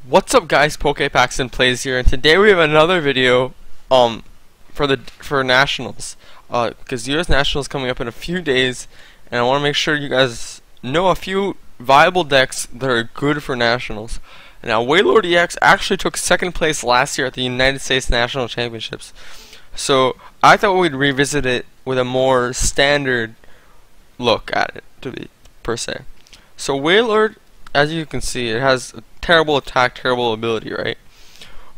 What's up, guys? PokePacksNPlays here, and today we have another video for nationals, because US Nationals coming up in a few days, and I want to make sure you guys know a few viable decks that are good for nationals. Now, Wailord EX actually took second place last year at the United States National Championships, so I thought we'd revisit it with a more standard look at it, per se. So Wailord, as you can see, it has a terrible attack, terrible ability, right?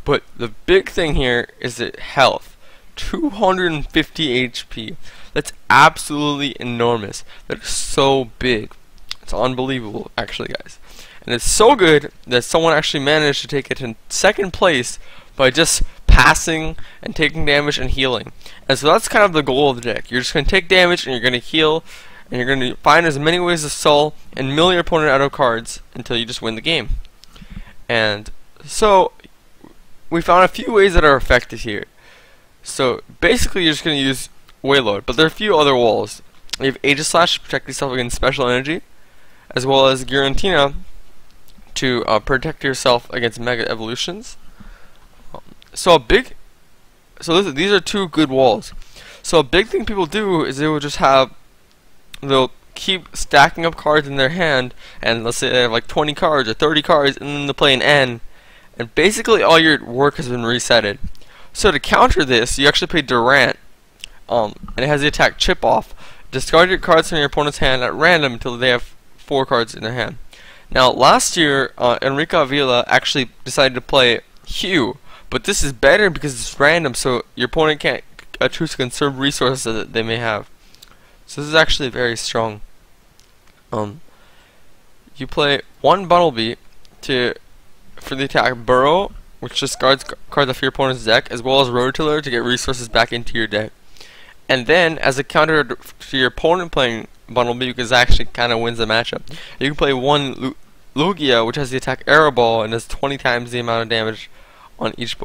But the big thing here is that health, 250 HP. That's absolutely enormous. That is so big. It's unbelievable, actually, guys. And it's so good that someone actually managed to take it in second place by just passing and taking damage and healing. And so that's kind of the goal of the deck. You're just going to take damage and you're going to heal, and you're going to find as many ways to stall and mill your opponent out of cards until you just win the game. And so we found a few ways that are effective here. So basically you're just going to use Wailord, but there are a few other walls. You have Aegislash to protect yourself against special energy, as well as Giratina to protect yourself against Mega Evolutions. These are two good walls. So a big thing people do is they'll keep stacking up cards in their hand, and let's say they have like 20 cards or 30 cards, and then they'll play an N, and basically all your work has been resetted. So to counter this, you actually play Durant, and it has the attack Chip Off. Discard your cards from your opponent's hand at random until they have 4 cards in their hand. Now, last year, Enrique Avila actually decided to play Hugh, but this is better because it's random, so your opponent can't choose to conserve resources that they may have. So this is actually very strong. You play one Bumblebee for the attack Burrow, which discards cards off your opponent's deck, as well as Rototiller to get resources back into your deck. And then, as a counter to your opponent playing Bumblebee, because that actually kind of wins the matchup, you can play one Lugia, which has the attack Arrow Ball and does 20 times the amount of damage on each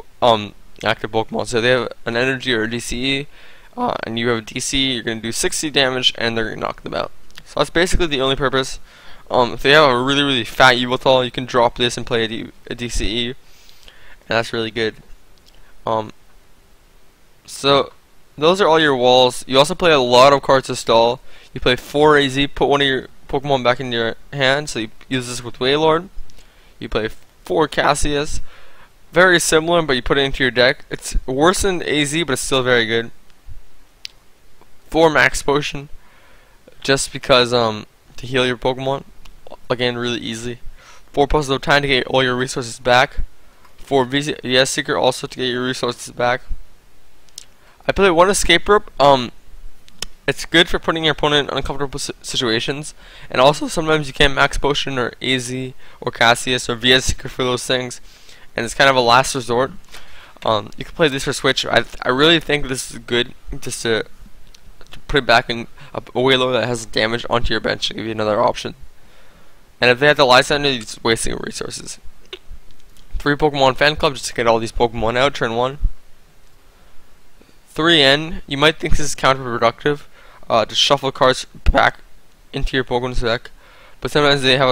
active Pokemon. So they have an energy or a DCE, and you have a DC, you're going to do 60 damage, and they're going to knock them out. So that's basically the only purpose. If they have a really fat Yveltal, you can drop this and play a DCE, and that's really good. So those are all your walls. You also play a lot of cards to stall. You play 4 AZ, put one of your Pokemon back in your hand, so you use this with Wailord. You play 4 Cassius, very similar, but you put it into your deck. It's worse than AZ, but it's still very good. 4 Max Potion, just because to heal your Pokemon, again, really easy. 4 Puzzle of Time to get all your resources back. 4 VS Seeker also to get your resources back. I play 1 Escape Rope. It's good for putting your opponent in uncomfortable situations, and also sometimes you can't Max Potion or AZ or Cassius or VS Seeker for those things, and it's kind of a last resort. You can play this for Switch. I really think this is good, just to put it back in a Wailord that has damage onto your bench to give you another option. And if they have the Lysandre, you're just wasting resources. 3 Pokemon Fan Club just to get all these Pokemon out, turn 1. 3 N, you might think this is counterproductive, to shuffle cards back into your Pokemon's deck, but sometimes they have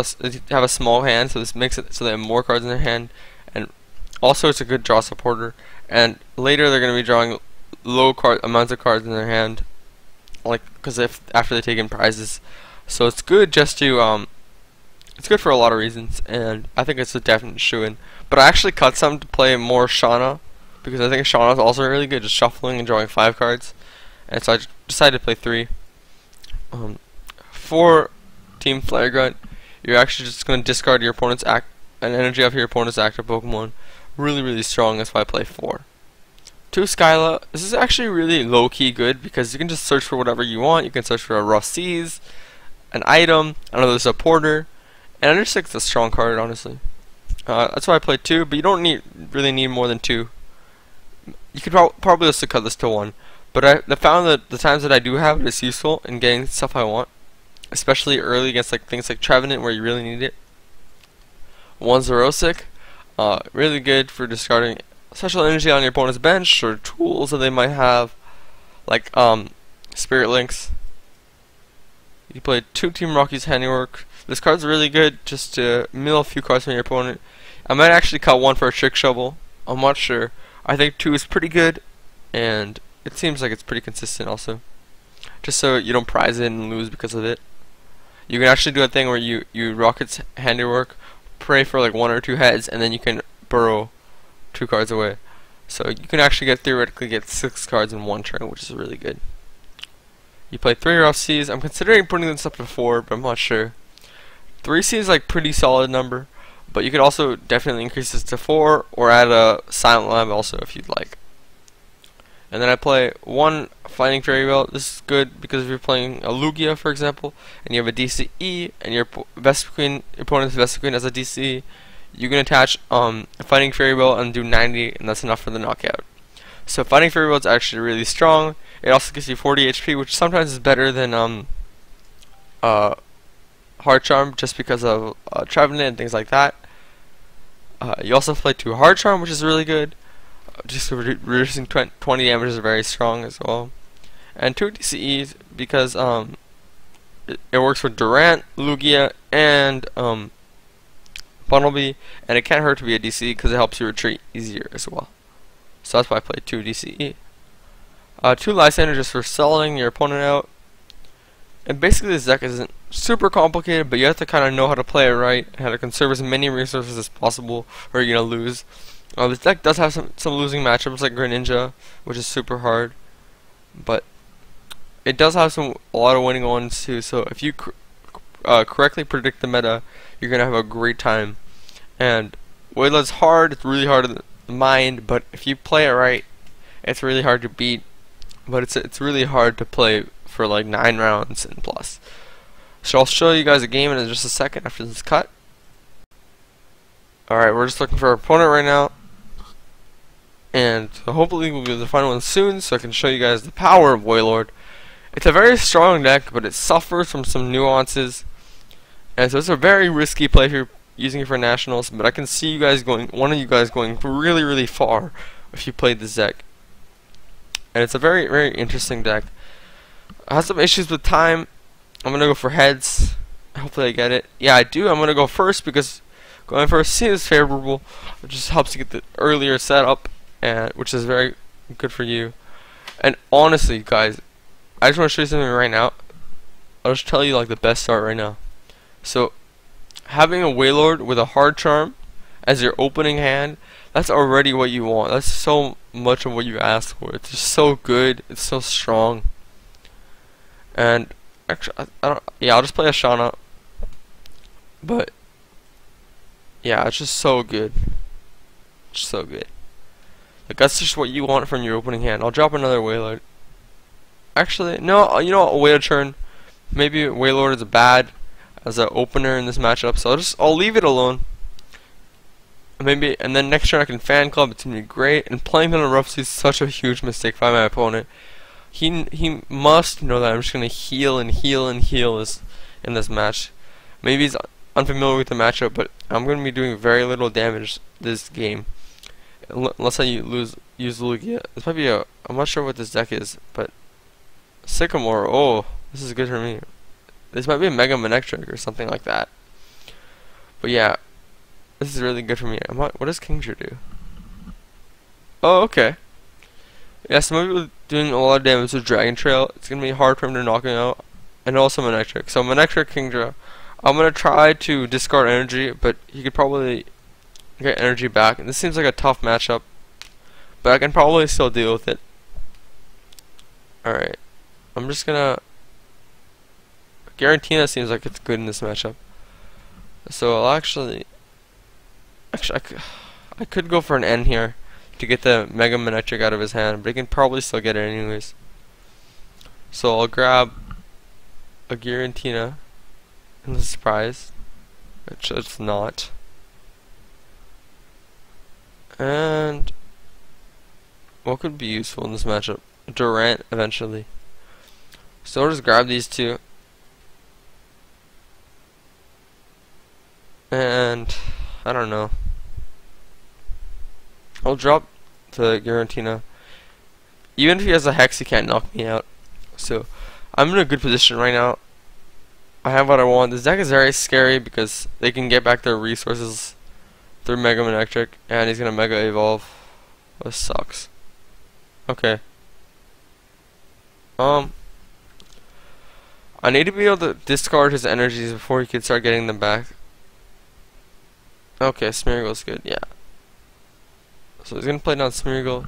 a small hand, so this makes it so they have more cards in their hand, and also it's a good draw supporter. And later they're going to be drawing low amounts of cards in their hand, because after they take in prizes. So it's good just to it's good for a lot of reasons, and I think it's a definite shoo-in. But I actually cut some to play more Shauna, because I think Shauna is also really good, just shuffling and drawing 5 cards. And so I decided to play 3. 4 Team Flaregrunt. You're actually just going to discard your opponent's an energy of your opponent's active Pokemon. Really strong. That's why I play 4. 2 Skyla. This is actually really low-key good, because you can just search for whatever you want. You can search for a Rough Seas, an item, another supporter, and I just think it's a strong card, honestly. That's why I play 2, but you don't really need more than 2. You could probably also cut this to 1, but I found that the times that I do have it, it's useful in getting stuff I want, especially early against things like Trevenant where you really need it. 1 Xerosic, really good for discarding special energy on your opponent's bench or tools that they might have, like Spirit Links. You play 2 Team Rocky's Handiwork This card's really good just to mill a few cards from your opponent. I might actually cut one for a trick shovel. I'm not sure. I think 2 is pretty good, and it seems like it's pretty consistent also. Just so you don't prize it and lose because of it. You can actually do a thing where you Rocket's Handiwork, pray for like 1 or 2 heads, and then you can burrow 2 cards away. So you can actually theoretically get 6 cards in 1 turn, which is really good. You play 3 rough seas. I'm considering putting this up to 4, but I'm not sure. 3 seems like pretty solid number, but you could also definitely increase this to 4 or add a Silent Lab also if you'd like. And then I play 1 Fighting Fairy Belt. This is good because if you're playing a Lugia, for example, and you have a DCE, and your opponent's Vespa Queen has a DCE, you can attach a Fighting Fairy Belt and do 90, and that's enough for the knockout. So Fighting Fairy Belt is actually really strong. It also gives you 40 HP, which sometimes is better than Hard Charm, just because of Trevenant and things like that. You also play 2 Hard Charm, which is really good. Just reducing 20 damage is very strong as well. And 2 DCEs because it works with Durant, Lugia, and Bunnelby, and it can't hurt to be a DCE because it helps you retreat easier as well. So that's why I play 2 DCE. 2 Lysander just for selling your opponent out. And basically this deck isn't super complicated, but you have to kind of know how to play it right, and how to conserve as many resources as possible, or you're going to lose. This deck does have some losing matchups like Greninja, which is super hard, but it does have a lot of winning ones too. So if you correctly predict the meta, you're gonna have a great time. And Wailord's hard; it's really hard to mind, but if you play it right, it's really hard to beat. But it's really hard to play for like 9 rounds and plus. So I'll show you guys a game in just a second after this cut. Alright, we're just looking for our opponent right now. And hopefully we'll be able to find one soon so I can show you guys the power of Wailord. It's a very strong deck, but it suffers from some nuances. And so it's a very risky play if you're using it for nationals, but I can see you guys one of you guys going really, really far if you played this deck. And it's a very, very interesting deck. I have some issues with time. I'm going to go for heads. Hopefully I get it. Yeah, I do. I'm going to go first because going first seems favorable. It just helps you get the earlier setup, and which is very good for you. And honestly, guys, I just want to show you something right now. I'll just tell you like the best start right now. So, having a Wailord with a Hard Charm as your opening hand, that's already what you want. That's so much of what you ask for. It's just so good. It's so strong. And actually, I'll just play a Shauna. But yeah, it's just so good. Just so good. Like, that's just what you want from your opening hand. I'll drop another Wailord. Actually, no, you know what, wait a turn. Maybe Wailord is bad as an opener in this matchup, so I'll leave it alone. Maybe, and then next turn I can Fan Club. It's gonna be great. And playing on a rough sea is such a huge mistake by my opponent. He must know that I'm just gonna heal and heal and heal in this match. Maybe he's unfamiliar with the matchup, but I'm gonna be doing very little damage this game. Unless I use Lugia. This might be I'm not sure what this deck is, but Sycamore, oh, this is good for me. This might be a Mega Manectric or something like that. But yeah, this is really good for me. What does Kingdra do? Oh, okay. Yeah, so maybe doing a lot of damage with Dragon Trail. It's gonna be hard for him to knock him out. And also Manectric. So Manectric, Kingdra. I'm gonna try to discard energy, but he could probably get energy back. And this seems like a tough matchup, but I can probably still deal with it. Alright. I'm just gonna... Garantina seems like it's good in this matchup. So I'll actually I could go for an N here to get the Mega Manectric out of his hand, but he can probably still get it anyways. So I'll grab a Garantina and the surprise, which it's not. And what could be useful in this matchup? Durant eventually. So I'll just grab these two. And I don't know. I'll drop the Garantina. Even if he has a Hex, he can't knock me out. So I'm in a good position right now. I have what I want. This deck is very scary because they can get back their resources through Mega Electric, and he's gonna Mega Evolve. This sucks. Okay. I need to be able to discard his energies before he can start getting them back. Okay, Smeargle's good, yeah. So he's gonna play down Smeargle.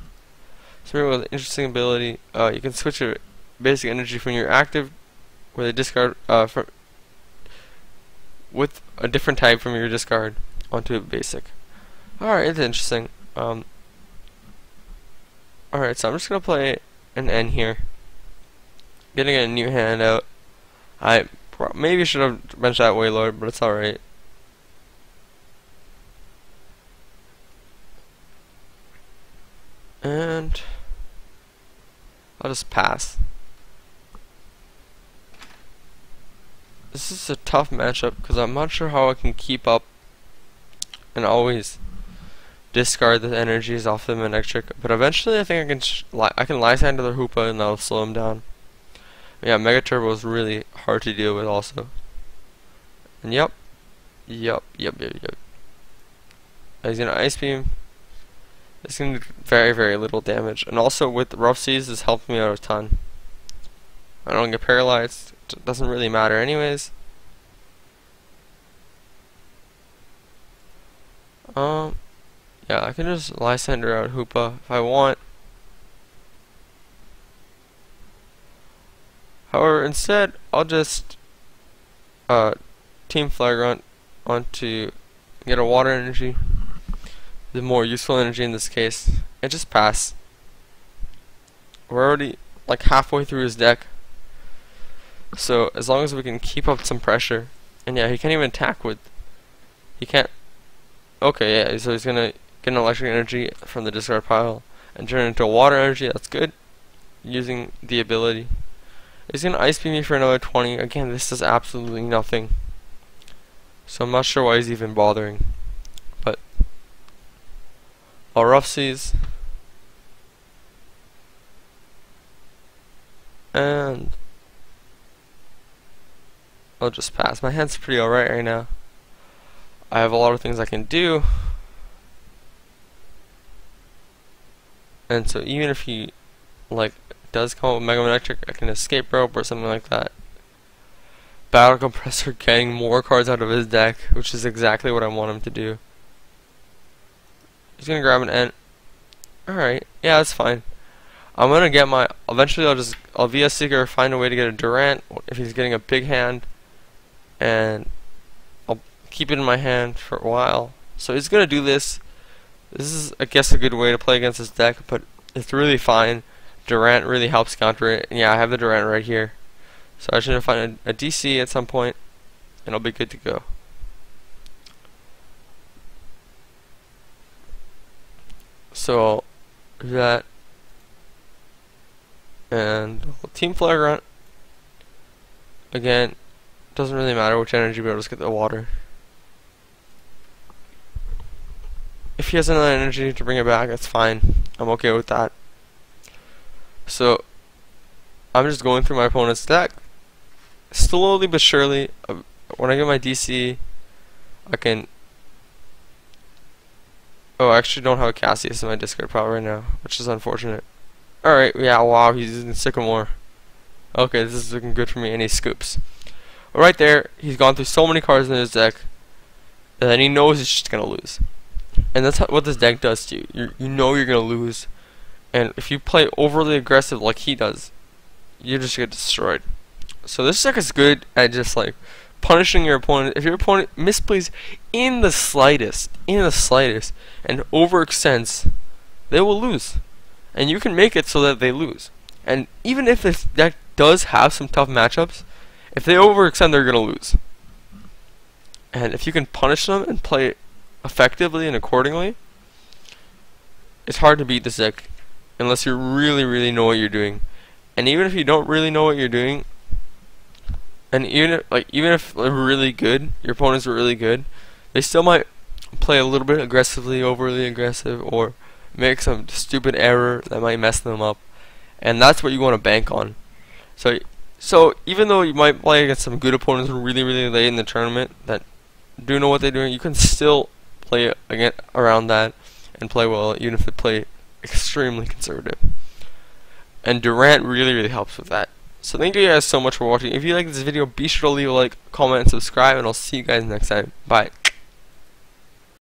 Smeargle has an interesting ability. You can switch your basic energy from your active with a discard with a different type from your discard onto a basic. Alright, it's interesting. Alright, so I'm just gonna play an N here. Getting a new hand out. I maybe should have benched that Wailord, but it's alright. And I'll just pass. This is a tough matchup because I'm not sure how I can keep up and always discard the energies off the Electric, but eventually I think I can Lice Hand to the Hoopa and that'll slow him down. Yeah, Mega Turbo is really hard to deal with also. And yep. He's gonna Ice Beam. It's gonna do very, very little damage. And also with Rough Seas, this helped me out a ton. I don't get paralyzed. It doesn't really matter anyways. Yeah, I can just Lysander out Hoopa if I want. However, instead, I'll just Team Flagrant onto get a water energy, the more useful energy in this case, and just pass. We're already like halfway through his deck, so as long as we can keep up some pressure, and yeah, he can't even attack with. He can't. Okay, yeah, so he's gonna get an electric energy from the discard pile and turn it into a water energy. That's good. Using the ability. He's gonna Ice Beam me for another 20. Again, this does absolutely nothing. So I'm not sure why he's even bothering. But I'll Rough Seas. And I'll just pass. My hand's pretty alright right now. I have a lot of things I can do. And so even if he like does come up with Mega Electric, I can Escape Rope or something like that. Battle Compressor getting more cards out of his deck, which is exactly what I want him to do. He's gonna grab an Ent. Alright, yeah, that's fine. I'm gonna get my, eventually I'll VS Seeker, find a way to get a Durant if he's getting a big hand, and I'll keep it in my hand for a while. So he's gonna do this. This is, I guess, a good way to play against this deck, but it's really fine. Durant really helps counter it. And yeah, I have the Durant right here. So I should find a DC at some point, and I'll be good to go. So I'll do that. And Team Flagrant. Again, doesn't really matter which energy, but I'll just get the water. If he has another energy to bring it back, that's fine. I'm okay with that. So I'm just going through my opponent's deck slowly but surely. When I get my DC, I can. Oh, I actually don't have a Cassius in my discard pile right now, which is unfortunate. Alright, yeah, wow, he's using Sycamore. Okay, this is looking good for me, and he scoops. Right there, he's gone through so many cards in his deck, and then he knows he's just gonna lose. And that's what this deck does to you. You know you're gonna lose, and if you play overly aggressive like he does, you just get destroyed. So this deck is good at just like punishing your opponent. If your opponent misplays in the slightest, and overextends, they will lose. And you can make it so that they lose. And even if this deck does have some tough matchups, if they overextend, they're gonna lose. And if you can punish them and play effectively and accordingly, it's hard to beat this deck unless you really know what you're doing. And even if you don't really know what you're doing, and even if they're really good, your opponents are really good, they still might play a little bit aggressively, overly aggressive, or make some stupid error that might mess them up. And that's what you want to bank on. So So even though you might play against some good opponents really late in the tournament that do know what they're doing, you can still play again around that and play well, even if they play extremely conservative. And Durant really helps with that. So thank you guys so much for watching. If you like this video, be sure to leave a like, comment, and subscribe, and I'll see you guys next time. Bye.